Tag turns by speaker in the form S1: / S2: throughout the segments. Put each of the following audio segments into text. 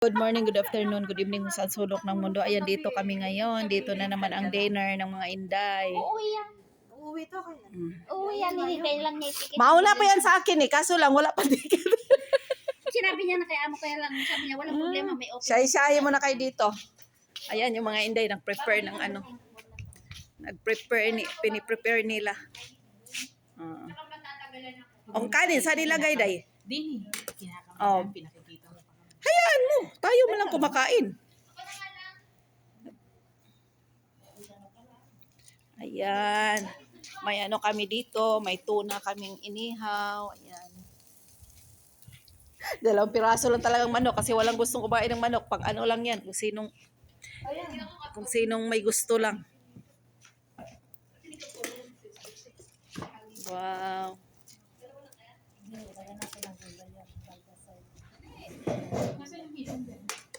S1: Good morning, good afternoon, good evening kung saan sulok ng mundo. Ayan, dito kami ngayon. Dito na naman ang dinner ng mga Inday.
S2: Uuwi yan.
S3: Uuwi to kayo.
S2: Uuwi yan. Hinihintay lang niya yung ticket.
S1: Mauna pa yan sa akin eh, kaso lang wala pa ticket.
S2: Sinabi niya na kaya mo kaya lang. Sabi niya, walang problema. May open.
S1: Siya-siya mo na kayo dito. Ayan, yung mga Inday nag-prepare ng ano. Piniprepare nila. Ang kanin, saan nilagay, Day?
S3: Dini.
S1: Oh.
S3: Pinakikita mo pa.
S1: Hayaan mo, tayo mo lang kumakain. Ayan. May ano kami dito, may tuna kaming inihaw. Ayan. 2 piraso lang talagang manok kasi walang gustong kumain ng manok. Pag ano lang yan, kung sinong may gusto lang. Wow.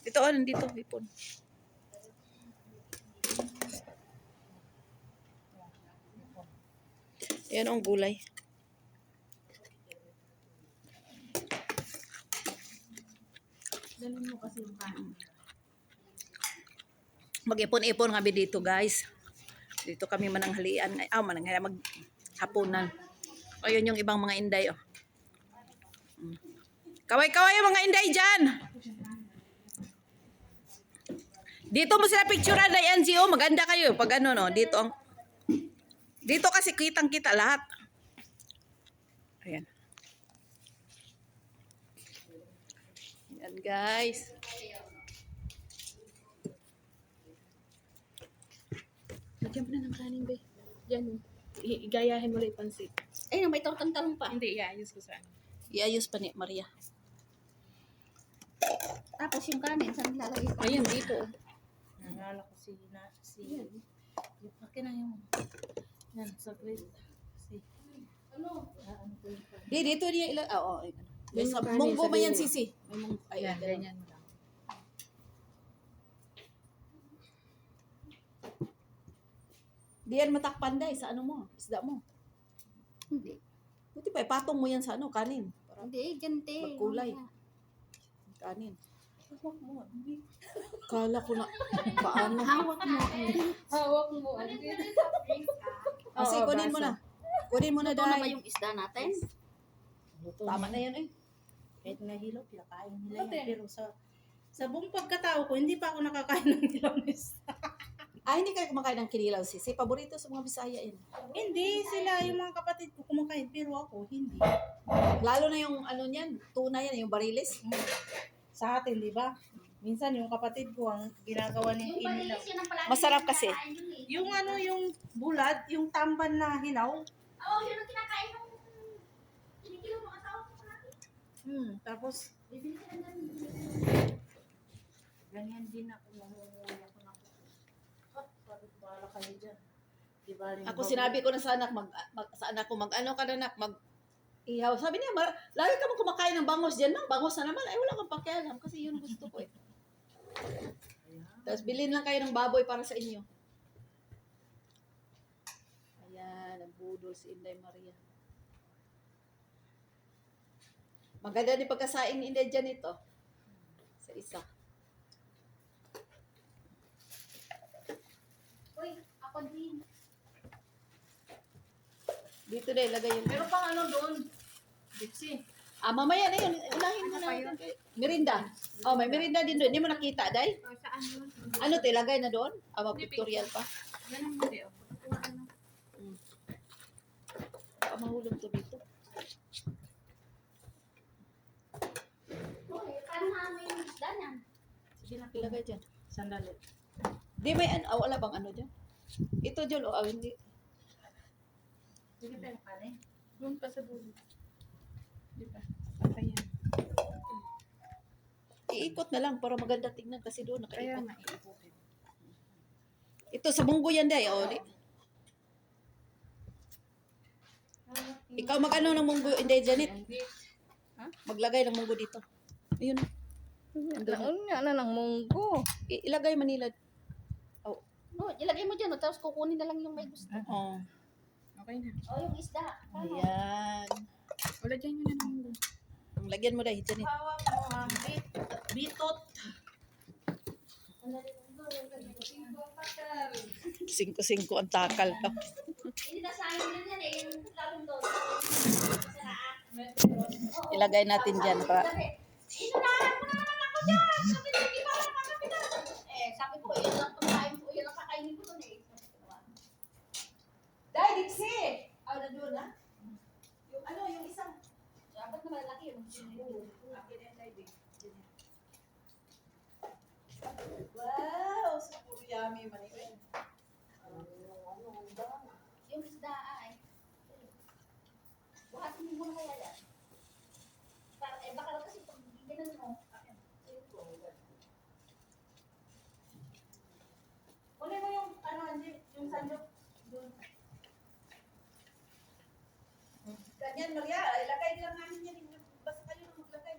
S1: Ito, nandito, hipon. Ayan ang gulay.
S3: Dalhin mo kasi yung kanin.
S1: Mag-ipon-ipon kami dito, guys. Dito kami mananghalian. Maghapunan. Ayun yung ibang mga Inday, oh. Kaway-kaway yung mga Inday dyan. Dito mo sila picturean na NGO. Maganda kayo. Pag ano, no. Dito kasi kitang-kita lahat. Ayan. Ayan, guys.
S3: Lagyan mo na ng kanin, be. Diyan. Igayahin mo lang yung pansit.
S2: Ayun, may tortang talong pa.
S3: Hindi, iayos ko sa ano.
S1: Iayos pa ni Maria.
S2: Tapos yung kanin, saan nilalagay pa?
S3: Ayun, dito. Nalala ko si yung akin na yung yan, sa grade. Ano ko yung kanin?
S1: Dito niya ilang... Oo.
S3: Yung
S1: Sa
S3: kanin,
S1: munggo
S3: sa
S1: ba yan,
S3: dulo.
S1: Sisi? May munggo.
S3: Ayan,
S1: Ayan,
S3: ganyan mo lang.
S1: Di yan matakpan, Day, sa ano mo, isda mo.
S2: Hindi.
S1: Buti pa, ipatong mo yan sa ano, kanin. Para
S2: Hindi, ganti.
S1: magkulay. Kanin.
S3: Hawak mo. Hindi.
S1: Kala ko na, paano?
S2: Hawak mo.
S3: Hawak mo.
S1: Kasi kunin mo na. Kunin mo na,
S2: Ito na ba
S1: Day.
S2: yung isda natin?
S1: Tama na yan, eh.
S3: Kahit nga hilaw, pinakain nila yan. Pero sa buong pagkatao ko, hindi pa ako nakakain ng hilaw na isda.
S1: Hindi kayo kumakain ng kinilaw, Sisi. Paborito sa mga Bisaya yun.
S3: Hindi, sila yung mga kapatid ko kumakain, pero ako hindi.
S1: Lalo na yung ano niyan, tuna yan, yung bariles.
S3: Sa atin, di ba? Minsan yung kapatid ko ang ginagawa ng inilaw.
S1: Masarap kasi.
S3: Yung ano, yung bulad, yung tamban na hinaw.
S2: Oo, yun ang kinakain ng kinikilo mo asawa ko natin.
S3: Tapos, ganyan din ako, namumuya ko na ako. Sabi ko, bahala kayo dyan. Di ba rin
S1: Ako sinabi ko na sa anak, sa anak ko, mag-ano ka na, anak, ihaw. Sabi niya, lagi ka mo kumakain ng bangos dyan, mang bangos na naman. Ay, wala kang pakialam kasi yun gusto ko eh. Tapos bilhin lang kayo ng baboy para sa inyo. Ayan, ang budol si Inday Maria. Maganda din pagkasain ni Inday dyan ito. Sa isa.
S2: Uy, ako din.
S1: Dito na ilagay yung...
S3: Meron pang ano doon. Dipsy.
S1: mamaya na yun. Unahin mo na natin. Merinda. Oh, may merinda din doon. Hindi mo nakita, Day?
S2: Saan yun?
S1: Ano to, ilagay na doon? Pictorial pa.
S3: Ganun mo din.
S1: Mahulog to dito.
S2: Uy, paano namin yung isda niyan?
S1: Sige na, ilagay dyan.
S3: Sandali.
S1: Di may, wala bang ano dyan? Ito, Jol, hindi.
S3: Sige tayo kanin. Doon pa sa dulo. Di ba? Patay yan.
S1: Iikot na lang para maganda tingnan kasi doon
S3: Kaya
S1: nakaikot.
S3: nga iikutin.
S1: Ito, sa munggo yan, Day. Ikaw mag-ano ng munggo, hindi, Janet. Maglagay ng munggo dito. Ayun.
S2: Ano nga na ng munggo?
S1: Ilagay Manila.
S2: No, ilagay mo dyan, tapos kukunin na lang yung may gusto.
S1: Oh.
S3: Okay na.
S2: O, yung isda.
S1: Ayan.
S3: Wala dyan yun na ng
S1: Lagyan mo dahil dyan.
S3: Hawak mo ang bitot.
S1: Singko-singko ang takal.
S2: Hindi na sayang din yan eh. Yung lalong doon.
S1: Ilagay natin dyan para
S2: Inunahan mo na naman ako dyan. Sabi ko, hindi pa ako nakakapitan. Eh, sabi ko, yun lang pagkain ko. Yun lang kakainin ko doon eh.
S1: Dahil Dixie!
S2: Nandun na?
S1: Yung ano, yung isang
S2: Dapat na malaki yun.
S1: akin yan, Dahil. Wow! So puro yummy maniwin.
S2: Yung isda ay. Buhatin mo muna kaya yan. Baka lang kasi pag ginan mo.
S1: Kunin mo yung ano, hindi, yung sandok. Doon. Ganyan, Maria. Ilagay lang namin yan. Basta kayo na maglagay.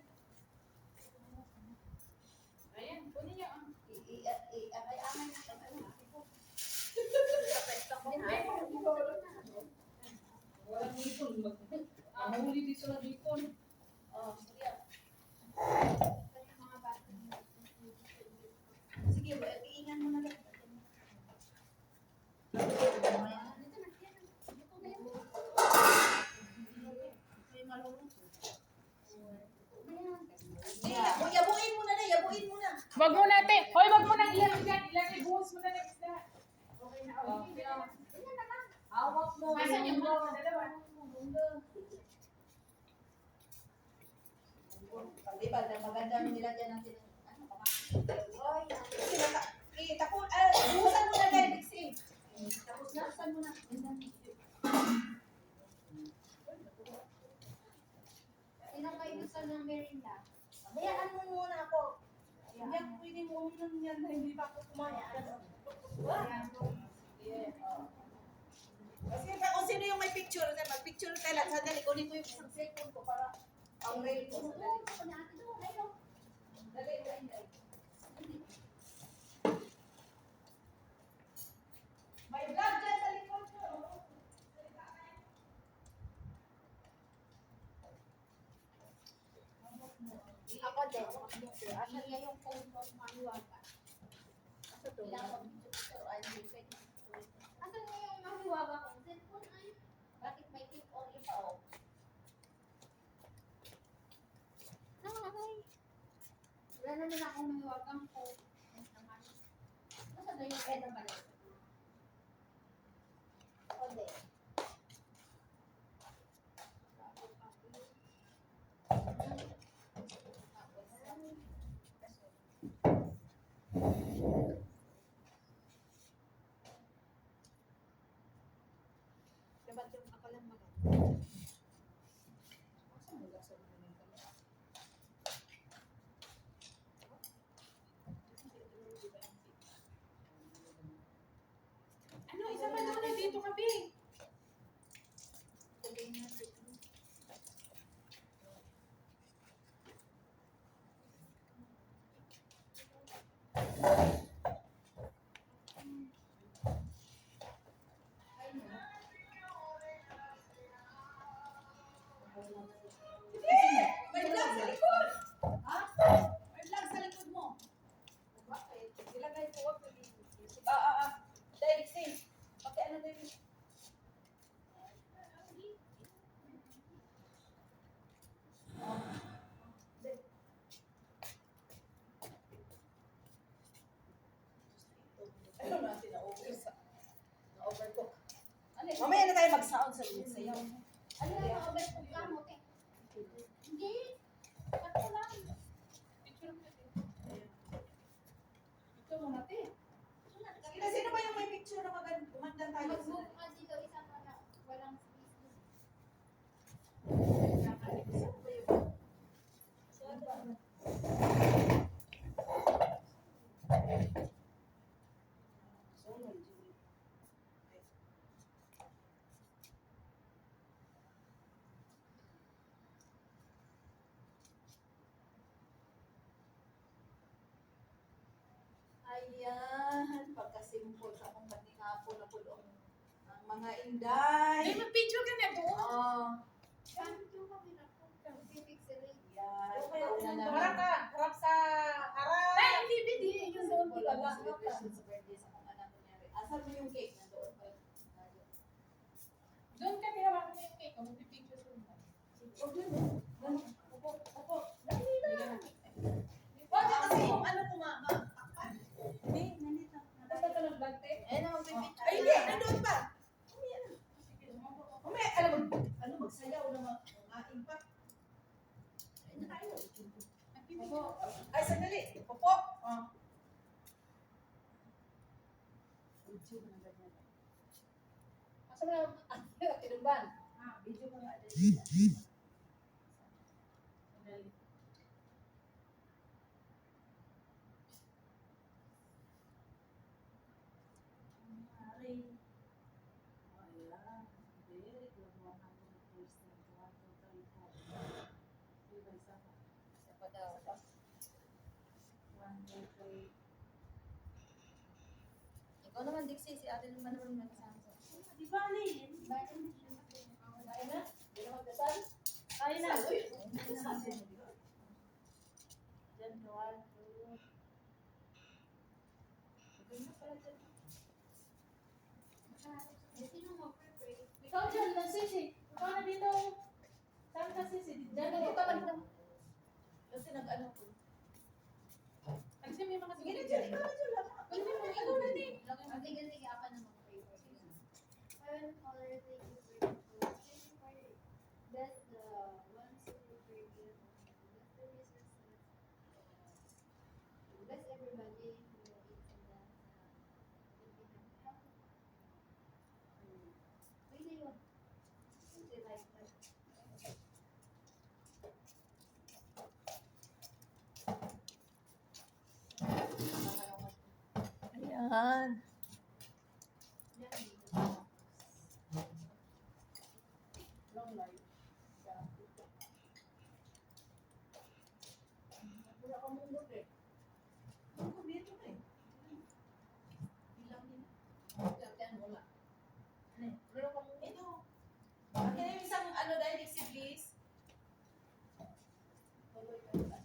S1: Ayan, kunin niyo ang
S2: Ay-amay na sa ano.
S1: walang hipon. Mahuli dito na hipon.
S2: Oh, sige. Mga bata.
S1: Sige, iingan mo na lang. May malulong. Yabuin mo na na, yabuin mo na.
S3: Wag mo natin. Hoy, wag mo nang ilagay dyan. Ilagay, buhos mo na ng isda. Okay na. Hawak mo.
S2: Asan yung
S3: buhos mo? Dalawa.
S1: Diba, maganda nilagyan natin ng ano pa.
S2: Oy,
S1: Buhusan mo na dahil, Dixie.
S2: tapos na. Saan mo na? Ilang kayo sa ng merinda?
S1: Hayaan mo muna ako. Hindi ako pwede mo uminom yan na hindi pa ako kumain. Kasi kung sino yung may picture, mag-picture tayo lang. Sandali, kunin ko yung isang cellphone ko para ang rail ko. Dali, dali. May vlog dyan sa likod ko.
S2: Ako din. Ano niya yung phone ko mahiwaga? Asan niya yung mahiwaga ko? Cellphone ay. Bakit may tip on ito? Wala na nila akong mahiwagang phone. Nasaan na yung pwede ba? Ako din.
S1: Dapat yung akalan maganda.
S3: Ano, isa pa doon. Dito kami.
S1: May vlog sa likod! Ha? May vlog sa likod mo. Bakit? Ilagay ko. Dahil, Dixie. Okay, ano dahil? Ano natin na-overcook. Mamaya na tayo mag-sound sa sayaw.
S2: Ano yung maubay ko kamot eh? Hindi. Ako lang.
S3: Ito mo natin.
S1: Sino ba yung may picture na magandang tayo?
S2: Mag-book ka dito isa pa na walang space.
S1: Ayan, pagka-simple sa akong paningapo na pulong ang mga inday.
S3: Ay, mag-picture ka na doon.
S1: Oh,
S2: Saan yung camera ko? Pipixelate.
S3: Harap ka. Harap sa harap.
S2: Ay, hindi, hindi. Yung doon ko lang. Asal mo yung cake na doon.
S3: Doon ka tinawakan mo yung cake. Magpipicture sa mga.
S2: Opo. Dali na. Bakit kasi yung ano ko takpan?
S3: Basta ka ng vlog, te.
S2: Ayun na magpipicture.
S3: Ay, hindi. Nandun pa.
S2: Umay, alam mo, magsayaw na kumain pa. Ayun na tayo. Opo. Ay, sandali. Opo. Asa mo na, tinumban. Video ko nga. Ikaw naman, Dixie, si ate naman naman nakasama sa.
S3: Di ba, Lynn?
S2: Kain na? Hindi na magdasal?
S3: Kain na.
S2: Uy,
S3: Diyan, Joel. Ikaw dyan, nagsisi. Ikaw na dito. Saan ka sisi? Diyan na dito.
S2: Kasi nag-ano ko.
S3: Kasi may mga
S2: Sige na
S3: sige
S2: dyan,
S3: dyan.
S2: ikaw na dyan lang.
S3: Pwede mo ikaw na din.
S4: Sige, ako na mag-pray for you. Heavenly Father, thank you for the food. Thank you for bless the ones who prepare you. Bless the resources. Bless everybody who eats in that. Really, what? Really like that.
S1: Ayan.
S2: Long life. Wala kang mundot eh. Ang kumito na eh. Bilang din. Yan, wala. Wala kang mundot. Ito. Akin na yung isang ano dahil, Dixie, please. Tuloy ka na.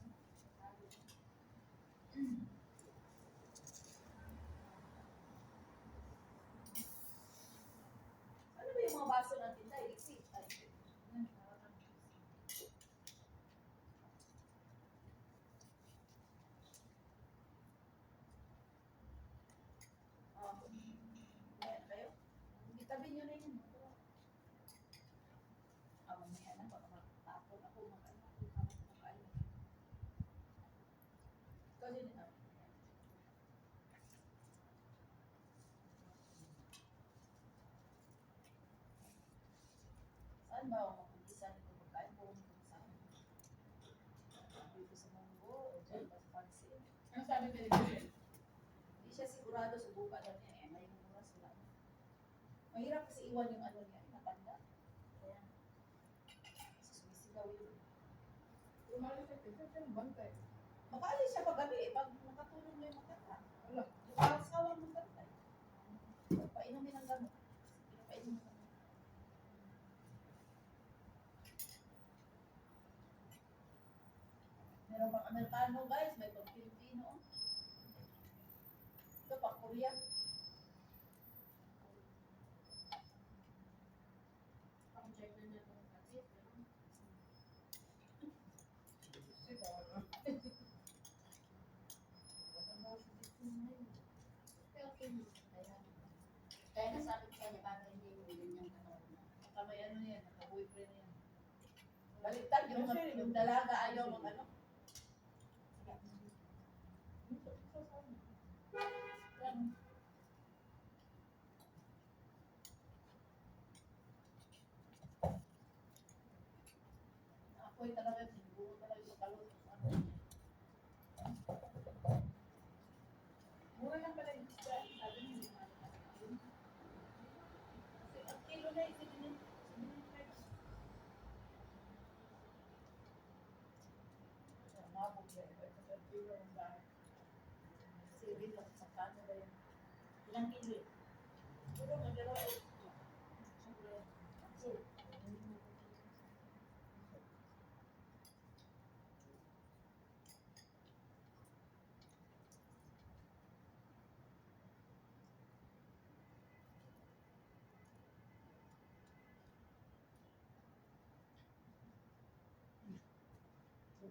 S2: Ano ba yung mga baso natin dahil, Dixie? Ayan kayo. Itabi nyo na yun. Mamaya na, baka matapon ako makain. Ikaw din, Saan ba ako mag-umpisa nito magkain po kung saan? Dito sa Munggo, o dyan, sa Pansin.
S3: Ano sabi ko dito?
S2: Hindi siya sigurado, subukan na niya eh. May oras wala. Mahirap kasi iwan yung ano niya, natanda. Kaya, kasi sumisigaw yun.
S3: Umalis sa pizza, yung bantay.
S2: Makaalis siya pag gabi eh, pag nakatulog na yung magkata. Wala. Yung sawang magkata eh. Painumin ng gamot. Painumin ng gamot. Meron pang Amerikano guys, may pang Pilipino. Ito pang Korea.
S3: Ako check na niya itong kasi.
S2: Kaya nasabi ko sa kanya, bakit hindi mo ganyan may ano yan, naka-boyfriend yan. Baliktad yung dalaga ayaw mag ano. Ako'y talaga, siguro talaga yung kalot. Mura lang pala yung isda, sabi niyo, hindi mahal. Kasi ang kilo na isip niyo, ilang kilo? Siguro magdalawa eh.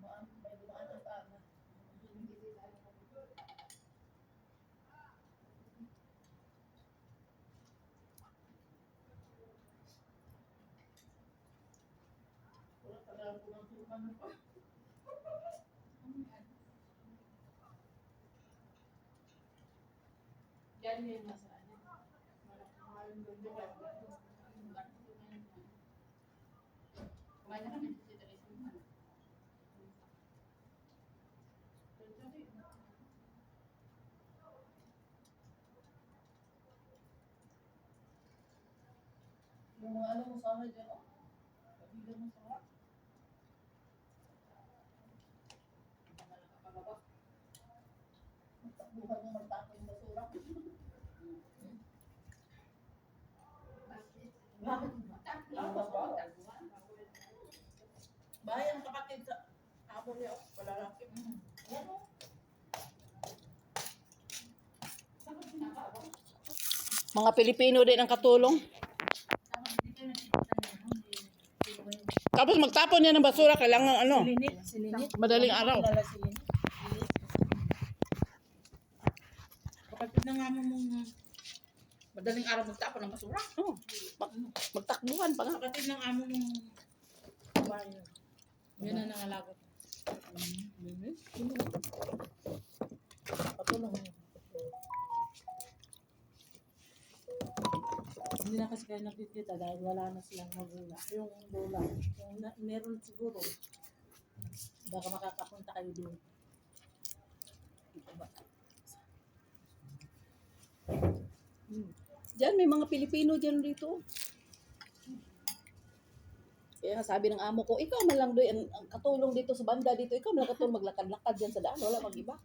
S2: dumaan ang paa na. Wala pala ako ng sukan pa. Yan yung nasa ano. Maraming gundo ka. Kumain na kami sa Teresa. Yung mga ano mo sana dyan, oh. Kabilang mo sa harap. Hindi naman nakakababa. Magtakbuhan mo magtapon yung basura. Bakit? Bahay ang kapatid sa amo niya, oh. Wala lang. Yan, oh. Saan ka pinakaabang?
S1: Mga Pilipino din ang katulong. Tapos magtapon niya ng basura, kailangan ano,
S3: Silinit.
S1: madaling araw.
S3: Lala silinit.
S2: Kapatid na nga mo mong madaling araw magtapon ng basura.
S1: Oh, magtakbuhan pa nga.
S2: Kapatid ng amo mong
S3: Bayan. Yun ang nangalagot.
S2: patulong.
S3: Hindi na kasi kayo nakikita dahil wala na silang magula. Yung bola, meron siguro. Baka makakapunta kayo doon.
S1: Diyan, may mga Pilipino dyan dito. Kaya nga sabi ng amo ko, ikaw man lang doon, ang katulong dito sa banda dito, ikaw man lang katulong maglakad-lakad dyan sa daan, wala mag-iba.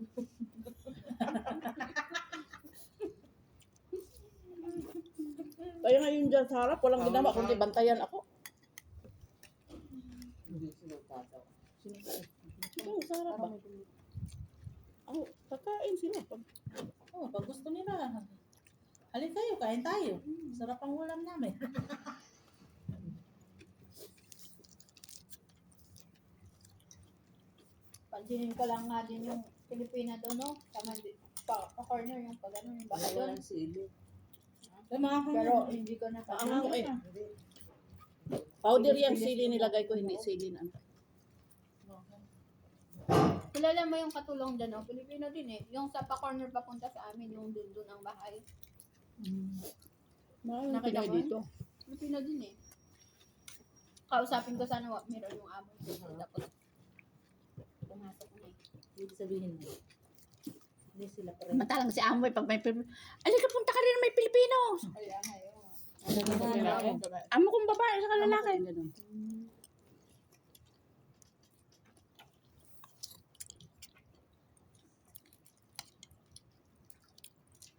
S1: Kaya ngayon dyan sa harap, walang ginawa, kundi bantayan ako.
S2: Hindi sila tataw.
S1: Ikaw, sa harap ba? Oh, kakain sila.
S3: Oh, pag gusto nila, halika kayo, kain tayo. Sarap ang ulam namin.
S4: Pansinin ko lang nga din yung Pilipina doon, no? Tama, pa-corner yung pag ano, yung baka doon.
S2: sili.
S4: Pero hindi ko
S1: Ang
S4: napapansin.
S1: eh. Powder yung sili nilagay ko, hindi sili na.
S4: Kilala mo yung katulong dyan, no? Pilipino din eh. Yung sa pa-corner papunta sa amin, yung dun ang bahay.
S1: Nakita
S4: Nakita mo
S1: dito.
S4: Pilipino din eh. Kausapin ko sana, meron yung amo. Tapos, pumasok na eh.
S3: Hindi sabihin mo. Hindi sila pareho.
S1: Mantalang si Amoy, pag may Pilipino, alika punta ka rin may Pilipino.
S4: Kaya ngayon.
S1: Amo kong babae sa lalaki.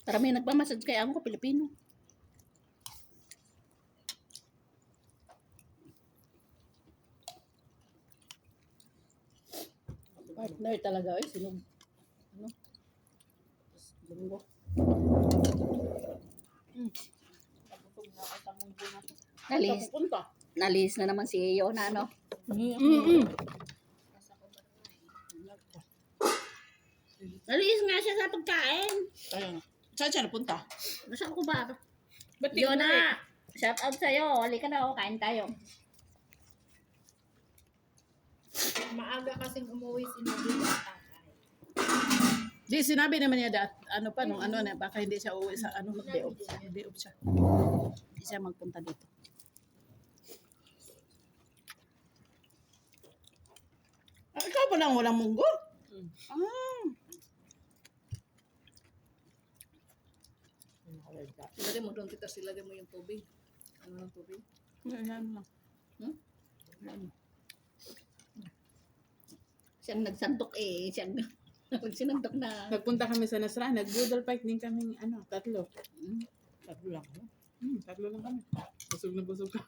S1: Marami nagmamassage kay amo ko, Pilipino. Partner talaga, eh. Sinog. Ano? Linggo.
S2: Nabusog na ako sa mundo na to.
S1: Nalis.
S2: Pupunta.
S1: Nalis na naman si Iyo na ano. Nalis nga siya sa pagkain.
S2: Kaya nga. Saan siya napunta?
S1: Nasa ko ba?
S2: Ba't di
S1: Yun
S2: umuwi?
S1: na. Shout out sa'yo. Halika na, oh. Kain tayo.
S4: Maaga kasing umuwi si Nabil at tatay.
S1: Di, sinabi naman niya dat, ano pa, nung ano na, baka hindi siya uwi sa ano, mag-day off. Mag-day off siya. Hindi siya magpunta dito. Ah, ikaw pa lang walang munggo? Ah.
S2: Ilagay mo doon kita, silagay mo yung tubig. Ano ng tubig?
S1: Ayan lang.
S2: Hmm?
S1: Ayan. Siyang nagsantok eh. Siyang pag sinantok na.
S5: Nagpunta kami sa Nasra, nag-doodle fight din kami, tatlo.
S2: Tatlo lang. No?
S5: Tatlo lang kami. Busog na busog ka.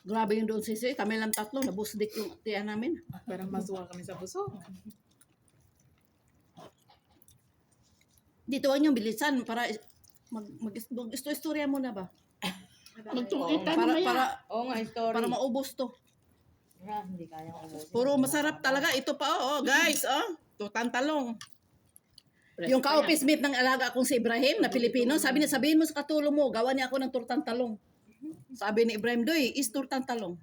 S1: Grabe yung doon sisi. Kami lang tatlo. Nabusdik yung tiyan namin.
S5: Parang masuka kami sa busog.
S1: Dito ang yung bilisan para mag-istorya muna ba?
S2: Magtungkita
S1: Para
S2: Oo nga, story.
S1: para maubos to.
S3: Hindi kaya ubusin.
S1: Puro masarap talaga. Ito pa, oh, guys, oh. Tutang talong. Yung ka-office mate ng alaga kong si Ibrahim na Pilipino, sabi niya, sabihin mo sa katulong mo, gawa niya ako ng turtang talong. Sabi ni Ibrahim, Doy, is turtang talong.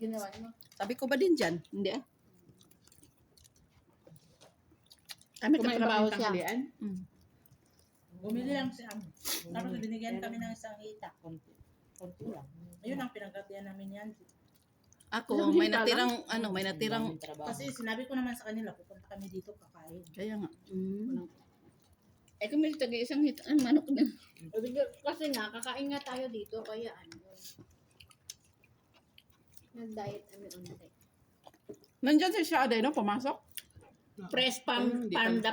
S2: Ginawa niyo.
S1: Sabi ko ba din dyan? Hindi ah. Kami
S5: Kung may
S1: katrabaho
S5: trabaho
S1: siya.
S5: tanghalian.
S1: Mm.
S3: Bumili lang siya. Tapos binigyan kami ng isang hita. Konti lang. Ayun ang pinagkatiyan namin yan.
S1: Ako, may natirang, may natirang,
S3: Kasi sinabi ko naman sa kanila, pupunta kami dito kakain.
S1: kaya nga.
S5: Eh kung may taga isang hita, ang manok na.
S2: Kasi nga, kakain nga tayo dito, kaya ano. Nag-diet kami unti.
S1: Nandyan si Shade, no? Pumasok.
S5: Press farm, farm the,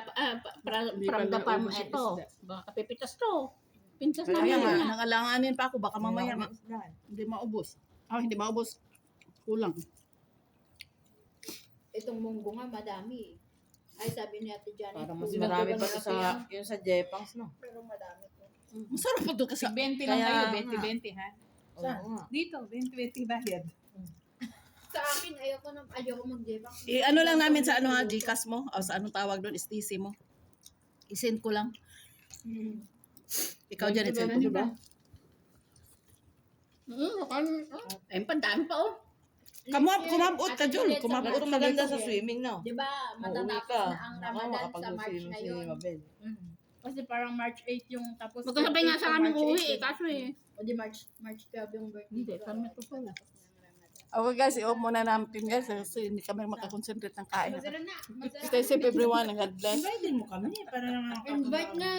S5: from the farm ito. Baka pipitas to. Pintas na
S1: Kaya nga,
S5: yan.
S1: nangalanganin pa ako, baka mamaya hindi maubos. Hindi maubos. Kulang.
S2: Itong munggo nga, madami. Ay, sabi ni Ate Janet.
S3: Para mas
S2: kung
S3: marami pa
S2: magbabalaki
S3: sa
S2: yan,
S3: yung sa Jepangs, no?
S2: Pero madami po.
S1: Masarap pa ito kasi.
S5: 20 lang
S3: Kaya
S5: kayo,
S3: nga.
S5: 20-20 ha.
S3: Oo nga.
S5: Dito, 20-20 bayad.
S2: Sa akin, ayoko mag-jebak.
S1: Ano lang namin sa Gcash mo, o sa anong tawag doon, STC mo. I-send ko lang. Ikaw dyan, i-send ko.
S5: Diba? Ayun, pandaan pa oh.
S1: Kumabot ka, Jul. Kumabot
S3: Pero
S1: ka
S3: maganda
S1: dito.
S3: sa swimming, no?
S2: Di ba,
S3: Uuwi
S2: matatapos
S3: ka.
S2: na ang Ramadan sa March
S3: Nakakapag-swimming
S2: ngayon.
S3: si Mabel.
S5: Kasi parang March 8 yung tapos.
S6: Magkasabay nga sa amin uwi eh, kaso eh.
S2: O di March 12 yung birthday
S5: Hindi,
S2: ko.
S5: kami ito pala.
S2: Tapos ng Ramadan.
S1: Okay guys, i-off muna namin guys kasi hindi kami makakonsentrate ng kain.
S2: Masarap na.
S1: Stay safe everyone and God bless.
S3: Invite din mo kami para naman
S2: Invite na.